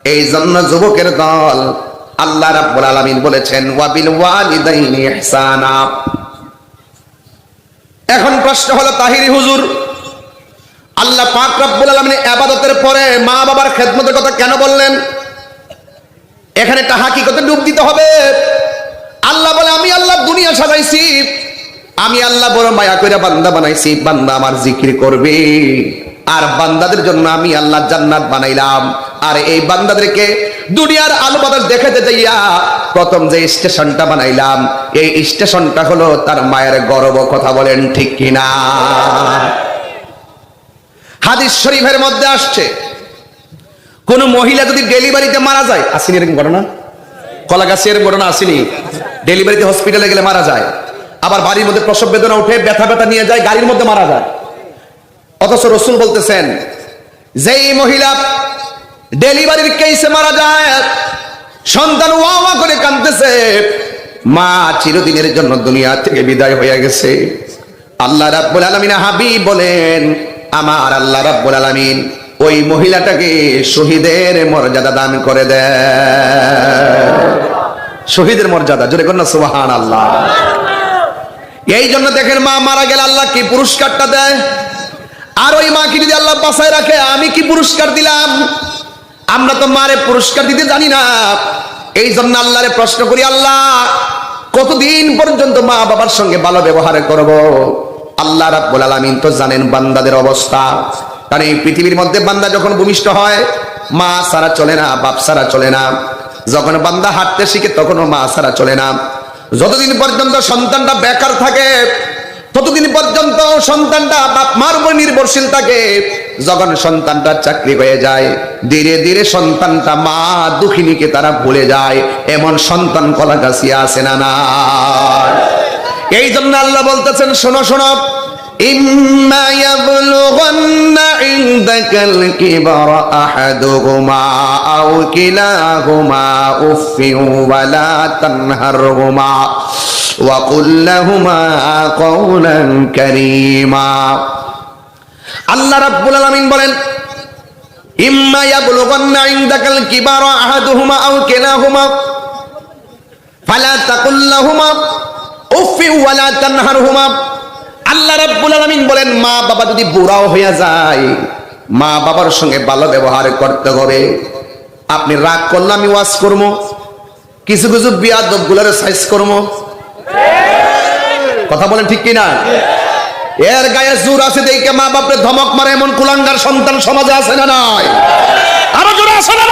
এই জন্য যুবকের দল আল্লাহ রাব্বুল আলামিন বলেছেন ওয়া বিল ওয়ালিদাইনি ইহসানা। এখন প্রশ্ন হলো তাহিরি হুজুর, আল্লাহ পাক রব্বুল আলামিন ইবাদতের পরে মা বাবার খেদমতের কথা কেন বললেন? এখানে একটা হাকিকতে ডুব দিতে হবে। আল্লাহ বলে আমি আল্লাহ দুনিয়া সাজাইছি, আমি আল্লাহ বড় মায়া কইরা বান্দা বানাইছি, বান্দা আমার জিকির করবে। আর বান্দাদের জন্য আমি আল্লাহ জান্নাত বানাইলাম। আর এই বান্দাদেরকে দুনিয়ার আলো বাতাস দেখাতে যাইয়া প্রথম যে স্টেশনটা বানাইলাম, এই স্টেশনটা হলো তার মায়ের গর্ভ। কথা বলেন ঠিক কিনা? হাদিস শরীফের মধ্যে আসছে, কোন মহিলা যদি ডেলিভারিতে মারা যায়, আসেনি এরকম ঘটনা? কলাগাছের ঘটনা আসেনি? ডেলিভারিতে হসপিটালে গেলে মারা যায়, আবার বাড়ির মধ্যে প্রসব বেদনা উঠে ব্যথা ব্যথা নিয়ে যায়, গাড়ির মধ্যে মারা যায়। অথচ রাসূল বলতেছেন যেই মহিলা ডেলিভারির কেসে মারা যায়, সন্তান ওয়া ওয়া করে কাঁদতেছে, মা চিরদিনের জন্য দুনিয়া থেকে বিদায় হয়ে গেছে। আল্লাহ রাব্বুল আলামিন হাবিব বলেন, আমার আল্লাহ রাব্বুল আলামিন ওই মহিলাটাকে শহীদের মর্যাদা দান করে দেয়। শহীদের মর্যাদা, জোরে কর না সুবহানাল্লাহ। এই জন্য দেখেন মা মারা গেলে আল্লাহ কি পুরস্কারটা দেয়, আর ওই মাকে যদি আল্লাহ বাঁচায় রাখে আমি কি পুরস্কার দিলাম? আমরা তো মারে পুরস্কার দিতে জানি না। এই জন্য আল্লাহরে প্রশ্ন করি, আল্লাহ কতদিন পর্যন্ত মা বাবার সঙ্গে ভালো ব্যবহার করব? আল্লাহ রাব্বুল আলামিন তো জানেন বান্দাদের অবস্থা। কারণ এই পৃথিবীর মধ্যে বান্দা যখন ভূমিষ্ঠ হয়, মা ছাড়া চলে না, বাপ ছাড়া চলে না। যখন বান্দা হাঁটতে শিখে তখনও মা ছাড়া চলে না। যতদিন পর্যন্ত সন্তানটা বেকার থাকে ততদিন পর্যন্ত সন্তানটা বাপ মার উপর নির্ভরশীল থাকে। যখন সন্তানটা চাকরি হয়ে যায়, ধীরে ধীরে সন্তানটা মা দুঃখিনীকে তারা ভুলে যায়। এমন সন্তান কলাগাছিয়া আছে না না? এই জন্য আল্লাহ বলতেছেন, শোনো শোনো, ইম্মা ইয়াবলুগান্না ইনদাকাল কিবারা আহাদুহুমা আও কিলাহুমা উফফিন ওয়া লা তানহারহুমা ওয়া কুল লাহুমা কাওলান কারীমা। আল্লাহ রাব্বুল আলামিন বলেন, ইম্মা ইয়াবলুগান্না ইনদাকাল কিবারা আহাদুহুমা আও কিলাহুমা ফালা তাকুল লাহুমা উফফিন ওয়া লা তানহারহুমা। আল্লাহ রাব্বুল আলামিন বলেন, মা বাবা যদি বুড়াও হয়ে যায়, মা বাবার সঙ্গে ভালো ব্যবহার করতে হবে। আপনি রাগ করলে আমি ওয়াজ করবো, কিছু কিছু বিয়াদব গুলারে সাইজ করবো। কথা বলেন ঠিক কিনা? এর গায়ে জোর আছে দেখে মা বাপরে ধমক মারে এমন কুলাঙ্গার সন্তান সমাজে আছে না নাই? আরো জোরে আছে না?